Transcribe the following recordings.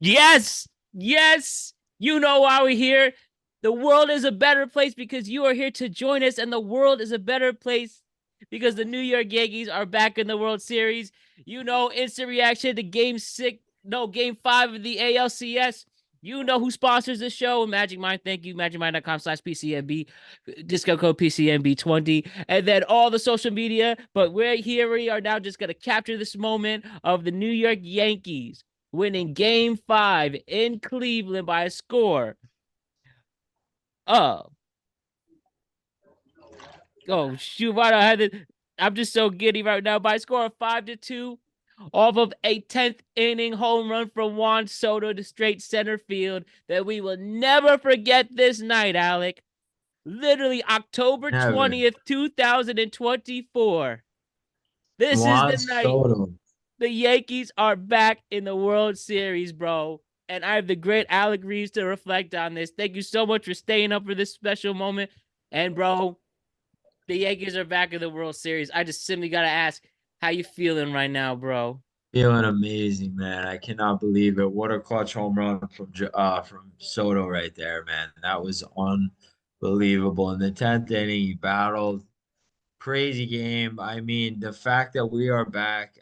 Yes, yes. You know why we're here. The world is a better place because you are here to join us, and the world is a better place because the New York Yankees are back in the World Series. You know, instant reaction to Game 5 of the ALCS. You know who sponsors the show. Magic Mind, thank you. MagicMind.com/PCNB. Discount code PCNB20. And then all the social media. But we're here. We are now just going to capture this moment of the New York Yankees winning Game 5 in Cleveland by a score of, oh shoot, why do I have it? I'm just so giddy right now. By a score of 5-2, off of a 10th inning home run from Juan Soto to straight center field that we will never forget this night, Alec. Literally October Never. 20th, 2024. This is Juan the night Soto. the Yankees are back in the World Series, bro. And I have the great Alec Reeves to reflect on this. Thank you so much for staying up for this special moment. And, bro, the Yankees are back in the World Series. I just simply got to ask, how you feeling right now, bro? Feeling amazing, man. I cannot believe it. What a clutch home run from Soto right there, man. That was unbelievable. In the 10th inning, he battled. Crazy game. I mean, the fact that we are back,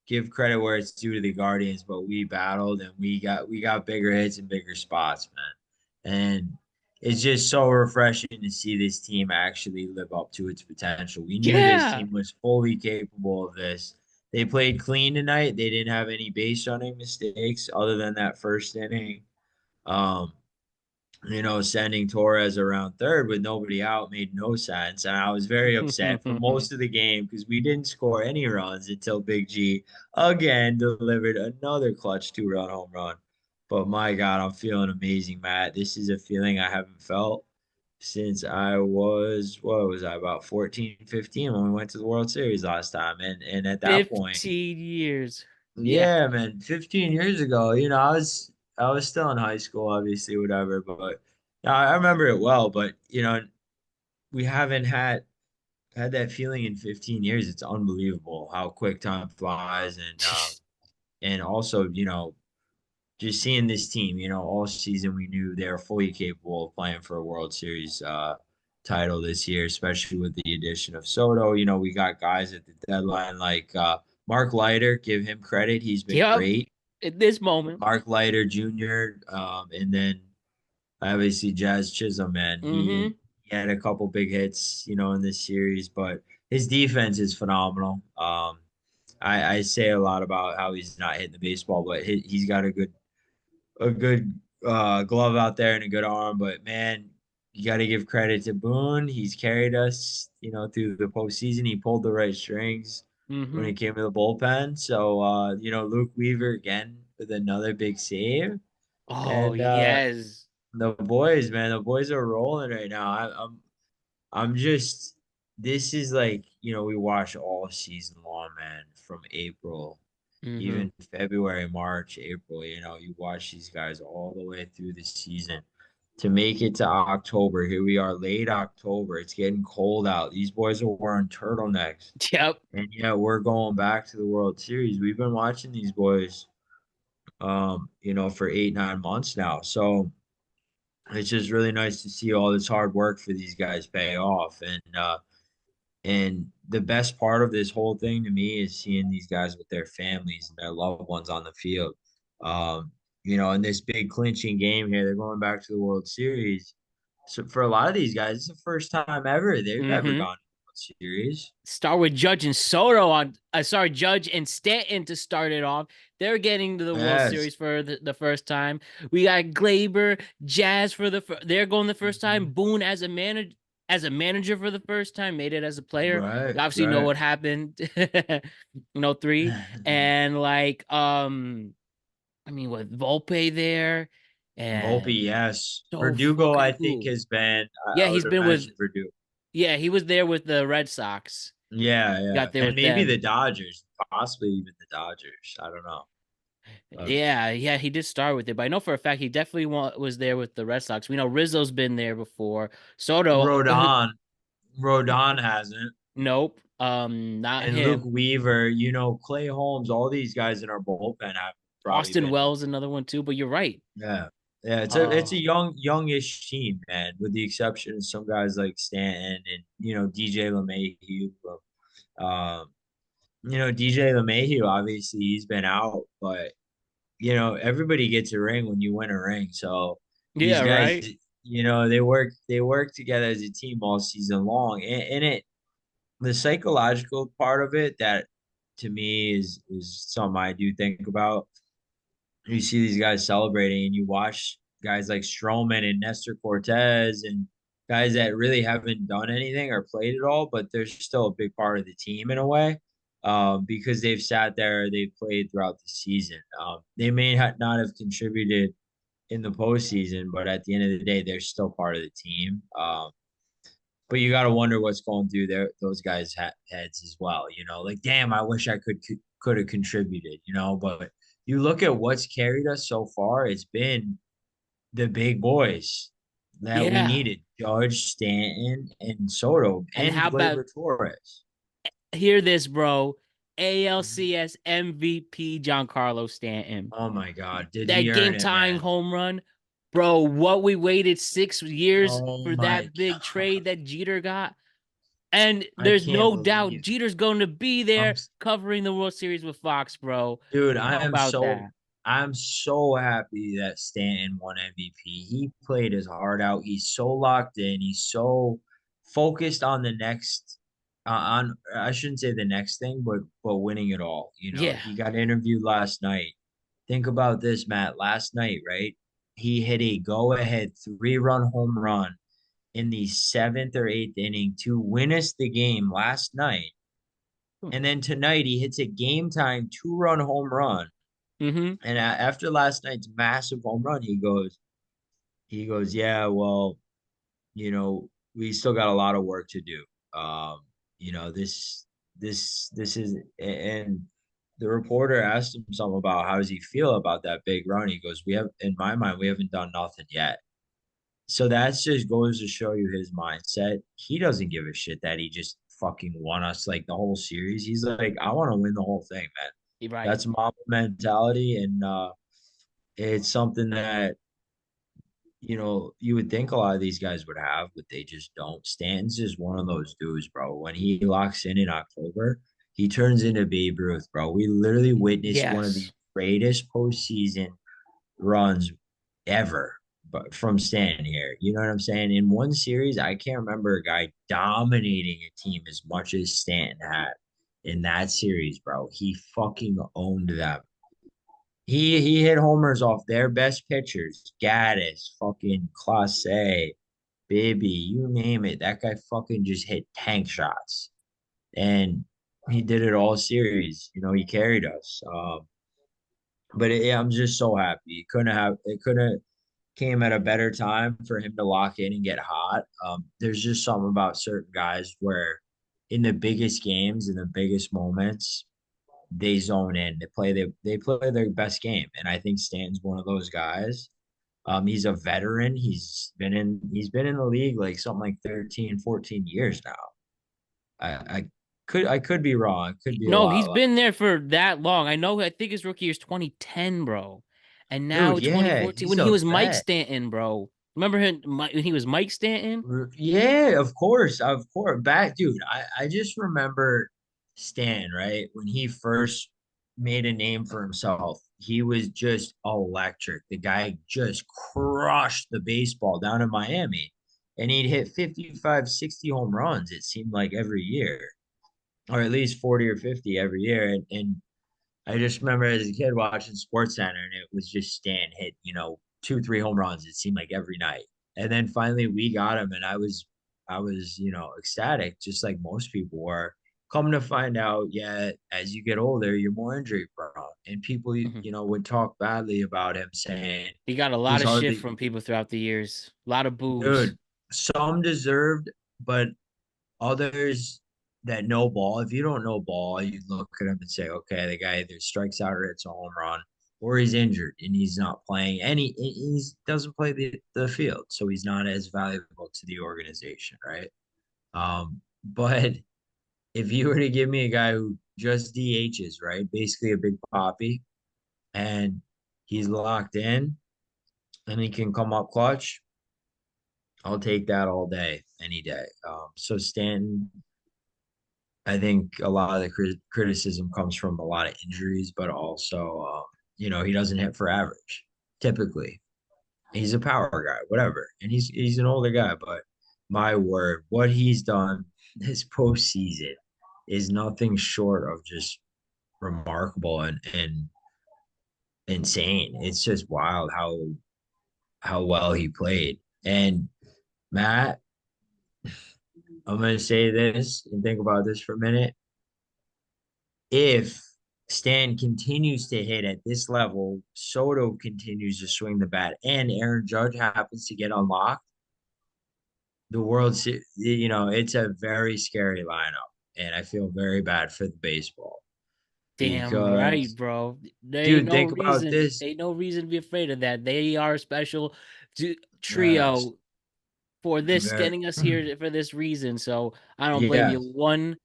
give credit where it's due to the Guardians, but we battled and we got bigger hits and bigger spots, man. And it's just so refreshing to see this team actually live up to its potential. We knew this Yeah. team was fully capable of this. They played clean tonight. They didn't have any base running mistakes other than that first inning. Um, sending Torres around third with nobody out made no sense. And I was very upset for most of the game because we didn't score any runs until Big G again delivered another clutch 2-run home run. But my God, I'm feeling amazing, Matt. This is a feeling I haven't felt since I was, what was I, about 14, 15 when we went to the World Series last time. And at that point, 15 years. Yeah. yeah, man, 15 years ago, I was still in high school, obviously, whatever, but I remember it well, but we haven't had that feeling in 15 years. It's unbelievable how quick time flies and also, just seeing this team, all season we knew they were fully capable of playing for a World Series title this year, especially with the addition of Soto. We got guys at the deadline like Mark Leiter, give him credit. He's been Yep. great. At this moment. Mark Leiter Jr. And then obviously Jazz Chisholm, man. He, Mm-hmm. he had a couple big hits, in this series, but his defense is phenomenal. I say a lot about how he's not hitting the baseball, but he's got a good glove out there and a good arm. But man, you got to give credit to Boone. He's carried us, through the postseason. He pulled the right strings when Mm-hmm. it came to the bullpen. So, Luke Weaver again with another big save. Oh, And yes. the boys, man, the boys are rolling right now. I'm just, this is like, we watch all season long, man, from April, Mm-hmm. even February, March, April, you watch these guys all the way through the season to make it to October. Here we are, late October. It's getting cold out. These boys are wearing turtlenecks. Yep. And yeah, we're going back to the World Series. We've been watching these boys, for 8, 9 months now. So, it's just really nice to see all this hard work for these guys pay off. And the best part of this whole thing to me is seeing these guys with their families and their loved ones on the field. In this big clinching game here, they're going back to the World Series. So for a lot of these guys, it's the first time ever they've ever Mm-hmm. gone to the World Series. Start with Judge and Soto Judge and Stanton to start it off. They're getting to the World Yes. Series for the first time. We got Glaber, Jazz they're going the first time. Mhm. Boone as a manager for the first time, made it as a player. Right, We obviously know right. what happened. 3 and I mean with Volpe there Volpe, and yes. so Verdugo, I fucking think, cool. has been, Yeah, I he's would been with imagine Verdugo. yeah, he was there with the Red Sox. Yeah, yeah. Got there And with maybe them. the Dodgers, possibly even the Dodgers. I don't know. Um, Yeah, he did start with it, but I know for a fact he definitely was there with the Red Sox. We know Rizzo's been there before. Soto, Rodon hasn't. nope, not And Luke him. Weaver, Clay Holmes, all these guys in our bullpen have probably Austin been. Wells, another one too. But you're right. Yeah. Yeah, it's a Oh, youngish team, man, with the exception of some guys like Stanton and DJ LeMahieu. Um, DJ LeMahieu, obviously he's been out, but everybody gets a ring when you win a ring. So these yeah, guys, right. they work together as a team all season long, and the psychological part of it that to me is something I do think about. You see these guys celebrating, and you watch guys like Stroman and Nestor Cortez and guys that really haven't done anything or played at all, but they're still a big part of the team in a way, because they've sat there, they've played throughout the season. They may not have contributed in the postseason, but at the end of the day, they're still part of the team. But you got to wonder what's going through those guys' heads as well. Like, damn, I wish I could have contributed. But you look at what's carried us so far, it's been the big boys that we Yeah. needed: Judge, Stanton, and Soto, And and how about Gleyber Torres. hear this, bro? ALCS MVP Giancarlo Stanton. Oh my God, did he That earn game it, tying man? home run. Bro, what we waited 6 years Oh for my that big God, trade that Jeter got. And I there's can't no doubt believe Jeter's going to be I'm there covering the World Series with Fox, bro. Dude, How about that? I'm so happy that Stanton won MVP. He played his heart out. He's so locked in. He's so focused on the next on I shouldn't say the next thing, but winning it all. Yeah. He got interviewed last night. Think about this, Matt. Last night, right? He hit a go-ahead 3-run home run in the seventh or eighth inning to win us the game last night. And then tonight he hits a game time 2-run home run. Mm-hmm. And after last night's massive home run, yeah, well, we still got a lot of work to do. This is, and the reporter asked him something about how does he feel about that big run. He goes, in my mind, we haven't done nothing yet. So that just goes to show you his mindset. He doesn't give a shit that he just fucking won us like the whole series. He's like, I want to win the whole thing, man. You're right. That's Mamba mentality, and it's something that you would think a lot of these guys would have, but they just don't. Stanton's just one of those dudes, bro. When he locks in October, he turns into Babe Ruth, bro. We literally witnessed one of the Yes. greatest postseason runs ever, but from Stanton here. You know what I'm saying? In one series, I can't remember a guy dominating a team as much as Stanton had in that series, bro. He fucking owned them. He hit homers off their best pitchers. Gaddis, fucking Clase, Bibby, you name it. That guy fucking just hit tank shots. And he did it all series. He carried us. But I'm just so happy. It couldn't came at a better time for him to lock in and get hot. There's just something about certain guys where in the biggest games, in the biggest moments, they zone in. They play their best game, and I think Stan's one of those guys. He's a veteran. He's been in the league like something like 13, 14 years now. I could be wrong. It could be a No, lot he's less. been there for that long. I know. I think his rookie year is 2010, bro. And now Dude, yeah, 2014, he's when he a was Mike vet. Stanton, bro. Remember him when he was Mike Stanton? Yeah, of course, of course. Back, dude. I just remember Stan, right? When he first made a name for himself, he was just electric. The guy just crushed the baseball down in Miami, and he'd hit 55, 60 home runs, it seemed like every year, or at least 40 or 50 every year. And I just remember as a kid watching Sports Center, and it was just Stan hit, 2, 3 home runs. It seemed like every night. And then finally we got him, and I was, ecstatic, just like most people were. Come to find out, yeah, as you get older, you're more injury prone, and people, Mhm. would talk badly about him, saying He got a lot he's of shit hardly, from people throughout the years. A lot of boos. dude. Some deserved, but others that know ball, if you don't know ball, you look at him and say, okay, the guy either strikes out or hits a home run, or he's injured and he's not playing. And he doesn't play the field, so he's not as valuable to the organization, right? But if you were to give me a guy who just DHs, right, basically a big poppy, and he's locked in and he can come up clutch, I'll take that all day, any day. So Stanton, I think a lot of the criticism comes from a lot of injuries, but also, he doesn't hit for average typically. He's a power guy, whatever, and he's an older guy, but my word, what he's done this postseason is nothing short of just remarkable and insane. It's just wild how well he played. And Matt, I'm gonna say this and think about this for a minute. If Stan continues to hit at this level, Soto continues to swing the bat, and Aaron Judge happens to get unlocked, it's a very scary lineup. And I feel very bad for the baseball Damn right, because, bro. There ain't dude, no think about reason. this. Ain't no reason to be afraid of that. They are a special Yes, trio for this, very, getting us here for this reason. So I don't blame you yes. one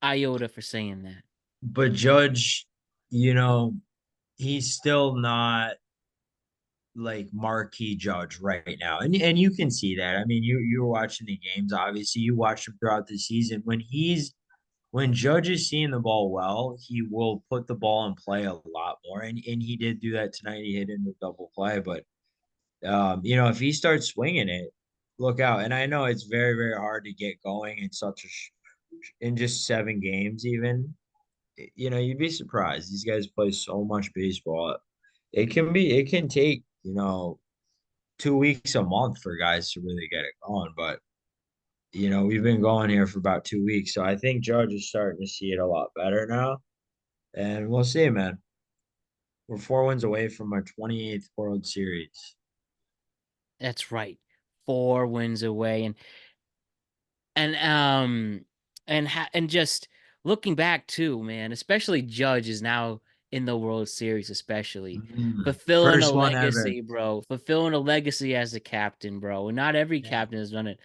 iota for saying that. But Judge, you know, he's still not like marquee Judge right now, and you can see that. I mean, you're watching the games. Obviously, you watch him throughout the season. When Judge is seeing the ball well, he will put the ball in play a lot more, and he did do that tonight. He hit into double play, but if he starts swinging it, look out. And I know it's very very hard to get going in in just 7 games even. You'd be surprised. These guys play so much baseball. It can take, 2 weeks a month for guys to really get it going. But, we've been going here for about 2 weeks. So I think Judge is starting to see it a lot better now. And we'll see, man. We're 4 wins away from our 28th World Series. That's right. 4 wins away. And and just looking back too, man, especially Judge is now in the World Series, especially fulfilling a First one ever. legacy, bro. Fulfilling a legacy as a captain, bro. And not every Yeah. captain has done it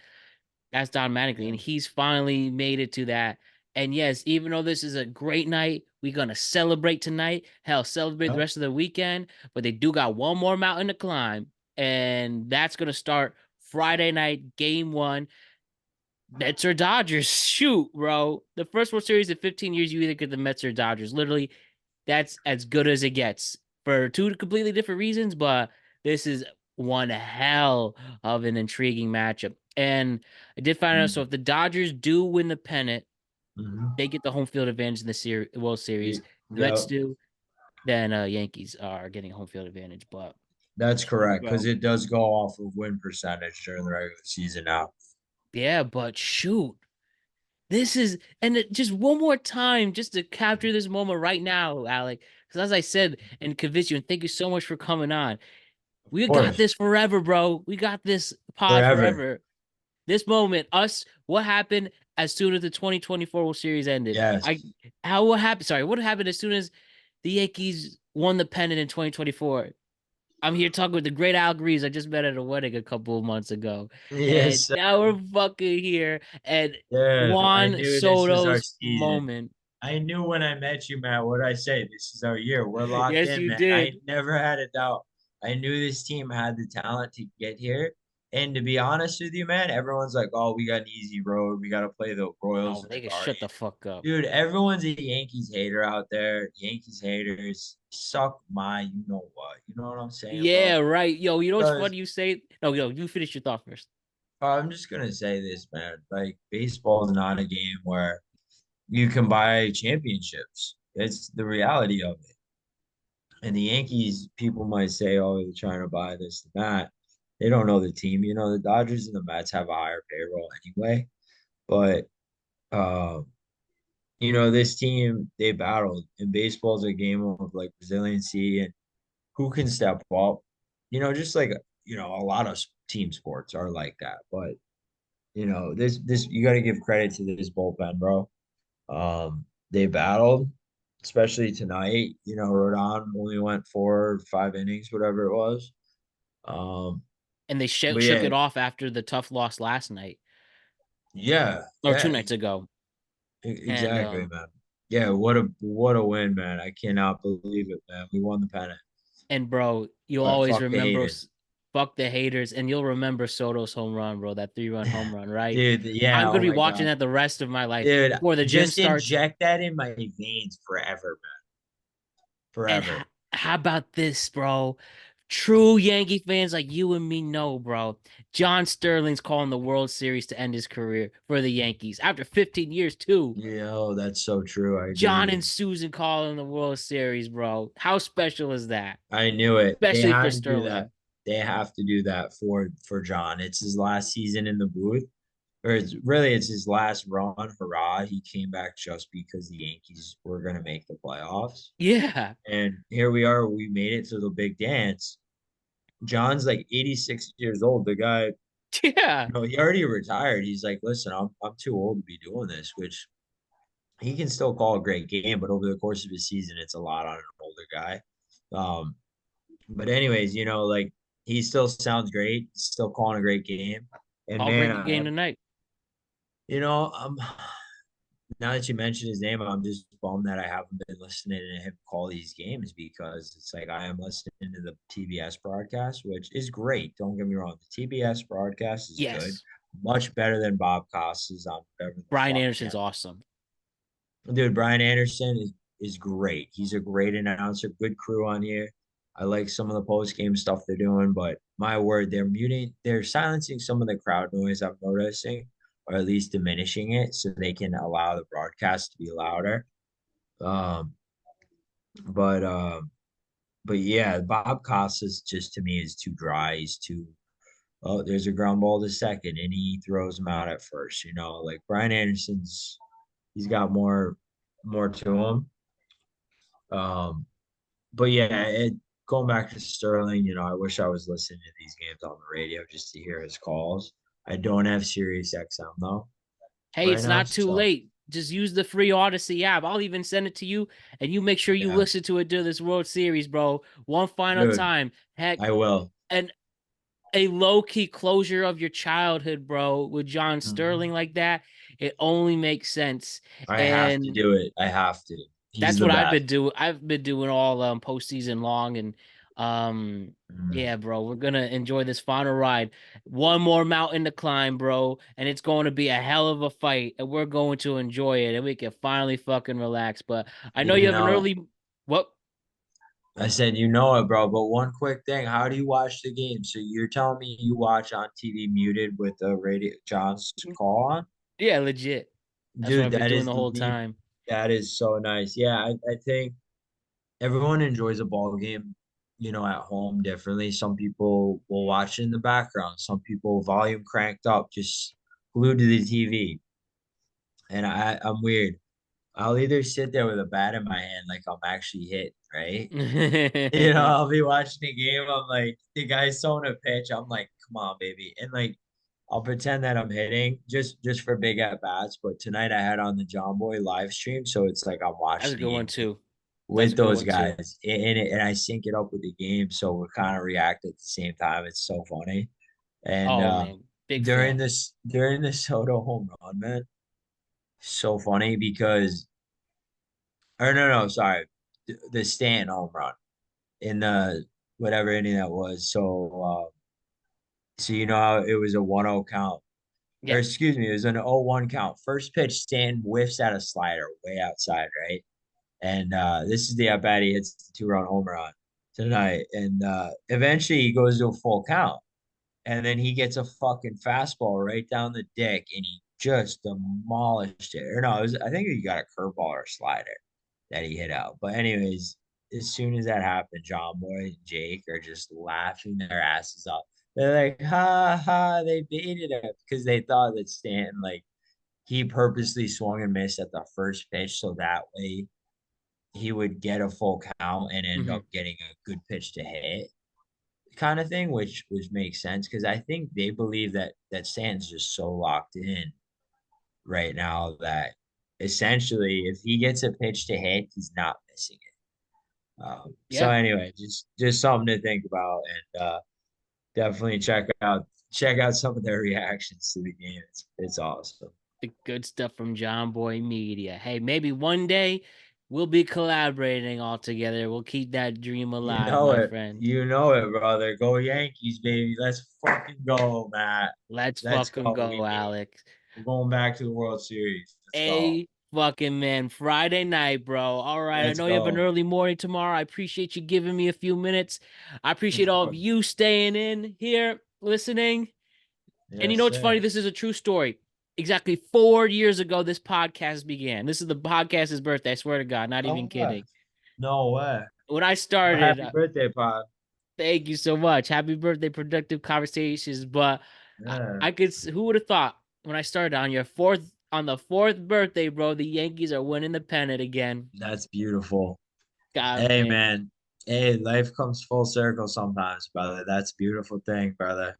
that's automatically, and he's finally made it to that. And yes, even though this is a great night, we're gonna celebrate tonight. Hell, celebrate the Yep. rest of the weekend. But they do got one more mountain to climb, and that's gonna start Friday night, game one. Mets or Dodgers. Shoot, bro. The first World Series in 15 years, you either get the Mets or Dodgers. Literally, that's as good as it gets for two completely different reasons, but this is one hell of an intriguing matchup. And I did find out, so if the Dodgers do win the pennant, Mm-hmm. they get the home field advantage in the World Series. The Mets Yep. do, then Yankees are getting home field advantage. But That's shoot, correct because bro. it does go off of win percentage during the regular season now. Yeah, but shoot. This is, just one more time, just to capture this moment right now, Alec. Because as I said and convince you, and thank you so much for coming on. Of We got course. this forever, bro. We got this pod Forever. forever. This moment, what happened as soon as the 2024 World Series ended? Yes. What happened? Sorry, what happened as soon as the Yankees won the pennant in 2024? I'm here talking with the great Al Greaves I just met at a wedding a couple of months ago. And Yes, sir. now we're fucking here. And Dude, I Juan knew this was our Soto's season. moment. I knew when I met you, Matt, what I say. This is our year. We're locked Yes, in, you man. I did. never had a doubt. I knew this team had the talent to get here. And to be honest with you, man, everyone's like, oh, we got an easy road. We got to play the Royals Oh, and the they can shut the Guardians. fuck up. Dude, everyone's a Yankees hater out there. Yankees haters suck my, you know what? You know what I'm saying, Yeah, bro? right. Yo, you know what's Because funny you say? No, yo, you finish your thought first. I'm just gonna say this, man. Like baseball is not a game where you can buy championships. It's the reality of it. And the Yankees, people might say, oh, they're trying to buy this and that. They don't know the team. The Dodgers and the Mets have a higher payroll anyway. But this team, they battled. And baseball's a game of like resiliency and who can step up. Just like a lot of team sports are like that. But this you got to give credit to this bullpen, bro. They battled, especially tonight. Rodon only went 4 or 5 innings, whatever it was. Um, And they but shook yeah, it off after the tough loss last night yeah, or two yeah, nights ago. And exactly, man. Yeah, what a win, man. I cannot believe it, man. We won the pennant. And bro, you'll But always fuck the remember haters. fuck the haters, and you'll remember Soto's home run, bro, that 3-run home run, right? Dude, yeah, I'm gonna oh be my watching God. that the rest of my life Dude, before the gym just starts. inject that in my veins forever, man. And Forever. how about this, bro? True Yankee fans like you and me know, bro. John Sterling's calling the World Series to end his career for the Yankees after 15 years, too. Yeah, that's so true. I John agree. and Susan calling the World Series, bro. How special is that? I knew it. They Especially for had to do that. Sterling. They have to do that for John. It's his last season in the booth, or it's his last run. Hurrah! He came back just because the Yankees were gonna make the playoffs, Yeah. and here we are. We made it to the big dance. John's like 86 years old. The guy, Yeah. he already retired. He's like, listen, I'm too old to be doing this, which he can still call a great game, but over the course of his season, it's a lot on an older guy. Um, but anyways, like he still sounds great, still calling a great game. And All man, great game tonight. I'm now that you mentioned his name, I'm just bummed that I haven't been listening to him call these games because it's like I am listening to the TBS broadcast, which is great. Don't get me wrong, the TBS broadcast is good, Yes. much better than Bob Costas on whatever the Brian fuck Anderson's channel. awesome. Dude, Brian Anderson is great. He's a great announcer, good crew on here. I like some of the post game stuff they're doing, but my word, they're silencing some of the crowd noise I'm noticing, or at least diminishing it, so they can allow the broadcast to be louder. Um, but yeah, Bob Costas just to me is too dry. He's too. Oh, there's a ground ball to second, and he throws him out at first. Like Brian Anderson's, he's got more to him. Um, but yeah, going back to Sterling, I wish I was listening to these games on the radio just to hear his calls. I don't have Sirius XM though Hey, right it's now, not too so late. Just use the free Audacy app. I'll even send it to you, and you make sure you yeah, listen to it during this World Series, bro. One final dude, time. Heck, I will. and a low-key closure of your childhood, bro, with John Sterling Mhm. like that. It only makes sense. I have to And do it. I have to. He's that's the what I've best. been doing. I've been doing all postseason long, and Mhm. yeah, bro, we're gonna enjoy this final ride. One more mountain to climb, bro, and it's going to be a hell of a fight, and we're going to enjoy it, and we can finally fucking relax. But I know you You have an know it. early what? I said you know it, bro. But one quick thing: how do you watch the game? So you're telling me you watch on TV muted with the radio John's call on? Yeah, legit. That's what Dude, I've been doing the whole time. that is so nice. Yeah, I think everyone enjoys a ball game, at home differently. Some people will watch it in the background. Some people volume cranked up, just glued to the TV. And I'm weird. I'll either sit there with a bat in my hand, like I'm actually hit, right? I'll be watching the game. I'm like, the guy's throwing a pitch. I'm like, come on, baby. And like, I'll pretend that I'm hitting just for big at bats. But tonight I had on the John Boy live stream, so it's like I'm That's a watching the good one game too. That's a with good those one too. guys, and I sync it up with the game, so we kind of react at the same time. It's so funny. And Oh man, big during fan. the Soto home run, man, so funny because, or no, sorry, the Stanton home run in the whatever inning that was. So how it was a 1-0 count, or Yeah. excuse me, it was an 0-1 count. First pitch, Stanton whiffs at a slider way outside, right? And this is the at bat he hits the 2-run home run tonight. And eventually he goes to a full count. And then he gets a fucking fastball right down the dick and he just demolished it. Or no, I think he got a curveball or a slider that he hit out. But anyways, as soon as that happened, John Boy and Jake are just laughing their asses off. They're like, ha ha, they baited him because they thought that Stanton, like, he purposely swung and missed at the first pitch so that way he would get a full count and end Hmm. up getting a good pitch to hit kind of thing, which makes sense because I think they believe that Stan's just so locked in right now that essentially if he gets a pitch to hit, he's not missing it. So Yeah. anyway, just something to think about, and definitely check out some of their reactions to the game. It's awesome. The good stuff from John Boy Media. Hey, maybe one day We'll be collaborating all together. We'll keep that dream You alive, know my it. friend. You know it, brother. Go Yankees, baby. Let's fucking go, Matt. Let's Let's fucking go. go, Alex. We're going back to the World Series. Let's go. A fucking man. Friday night, bro. All right. I Let's know you have an go. early morning tomorrow. I appreciate you giving me a few minutes. I appreciate Of all of course. you staying in here, listening. And you know Yes, what's funny? sir. This is a true story. Exactly 4 years ago, this podcast began. This is the podcast's birthday. I swear to God, not even No way. kidding. No way. When I Well, started, happy birthday, Pod. thank you so much. Happy birthday, productive conversations. But Yeah. I could, who would have thought when I started on the fourth birthday, bro, the Yankees are winning the pennant again. That's beautiful. God, Hey, man. man. Hey, life comes full circle sometimes, brother. That's a beautiful thing, brother.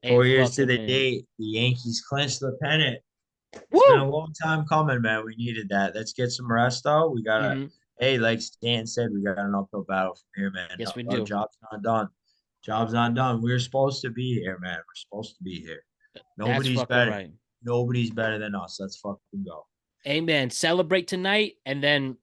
Hey, 4 years to fucking the man. date, the Yankees clinched the pennant. It's been a Woo! long time coming, man. We needed that. Let's get some rest, though. We gotta. Mm-hmm. Hey, like Stan said, we got an uphill battle from here, man. Yes, we Our do. job's not done. Job's not done. We're supposed to be here, man. We're supposed to be here. That's Nobody's fucking better. right. Nobody's better than us. Let's fucking go. Amen. Celebrate tonight, and then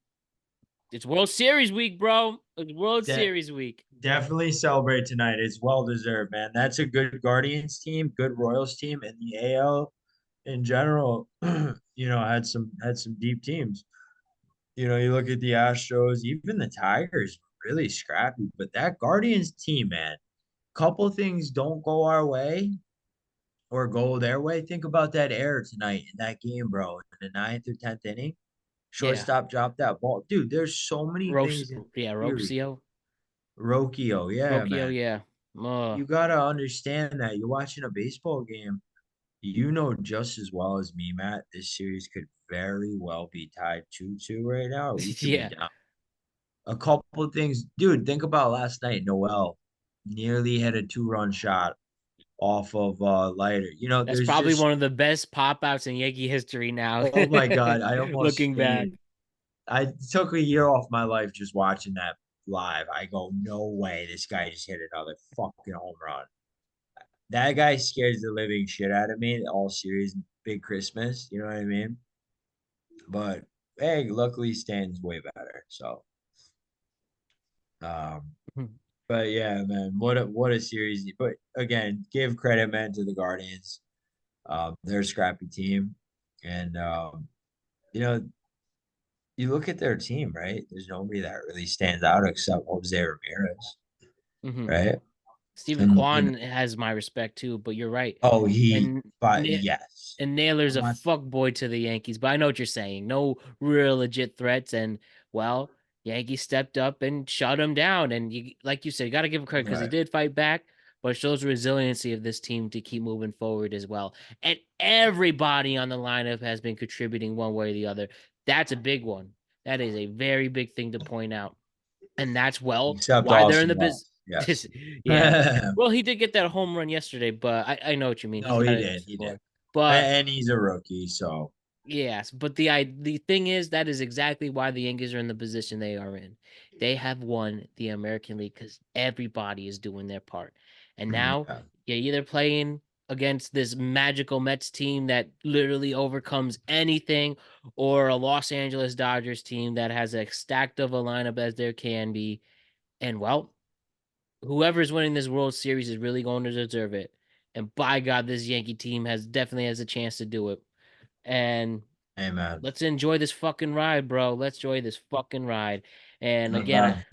it's World Series week, bro. It's World De- Series week. Definitely celebrate tonight. It's well deserved, man. That's a good Guardians team, good Royals team, and the AL in general. Had some deep teams. You look at the Astros, even the Tigers, really scrappy. But that Guardians team, man, couple things don't go our way or go their way. Think about that error tonight in that game, bro. In the ninth or 10th inning, Yeah. shortstop dropped that ball. Dude, there's so many things in the series. Roxio. Rokio, yeah, Rokio, man. yeah. You gotta understand that you're watching a baseball game. You know just as well as me, Matt. This series could very well be tied 2-2 right now, or we could be Yeah. down a couple of things. Dude, think about last night. Noel nearly had a 2-run shot off of Lighter. That's There's probably just, one of the best pop outs in Yankee history now. oh my God, I almost Looking back. fainted. I took a year off my life just watching that live. I go, no way, this guy just hit another fucking home run. That guy scares the living shit out of me all series. Big Christmas, you know what I mean? But hey, luckily Stan's way better. So, um, but yeah, man, what a series. But again, give credit, man, to the Guardians. They're a scrappy team, and you know, you look at their team, right? There's nobody that really stands out except Jose Ramirez, Hmm. right? Stephen And Kwan has my respect too, but you're right. oh, And but yes, and Naylor's I'm a not. fuck boy to the Yankees, but I know what you're saying. No real legit threats, and well, Yankees stepped up and shut him down. And you, like you said, you got to give him credit because he Right. did fight back, but it shows the resiliency of this team to keep moving forward as well. And everybody on the lineup has been contributing one way or the other. That's a big one. That is a very big thing to point out. And that's Except why they're in Austin the Wells. business. Yes. Yeah. Well, he did get that home run yesterday, but I know what you mean. He's No, got he to did. He did. score. But And he's a rookie, so yes, but the thing is that is exactly why the Yankees are in the position they are in. They have won the American League because everybody is doing their part. And now yeah. you're either playing against this magical Mets team that literally overcomes anything, or a Los Angeles Dodgers team that has as stacked of a lineup as there can be. And well, whoever's winning this World Series is really going to deserve it. And by God, this Yankee team definitely has a chance to do it. And Amen. let's enjoy this fucking ride, bro. Let's enjoy this fucking ride. And again, Amen.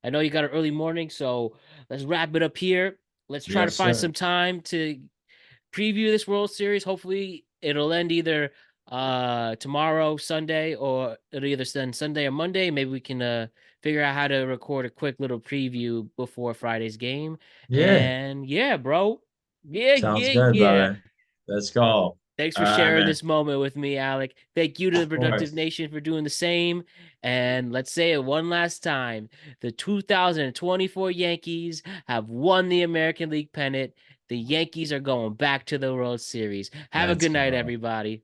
I know you got an early morning, so let's wrap it up here. Let's try to Yes, find sir. some time to preview this World Series. Hopefully, it'll end either tomorrow, Sunday, or it'll either end Sunday or Monday. Maybe we can figure out how to record a quick little preview before Friday's game. Yeah. And yeah, bro. Yeah, Sounds yeah, good, yeah. brother. Let's go. All Thanks for right, sharing man. this moment with me, Alec. Thank you to the Of Productive course. Nation for doing the same. And let's say it one last time. The 2024 Yankees have won the American League pennant. The Yankees are going back to the World Series. Have a Let's good night, go. everybody.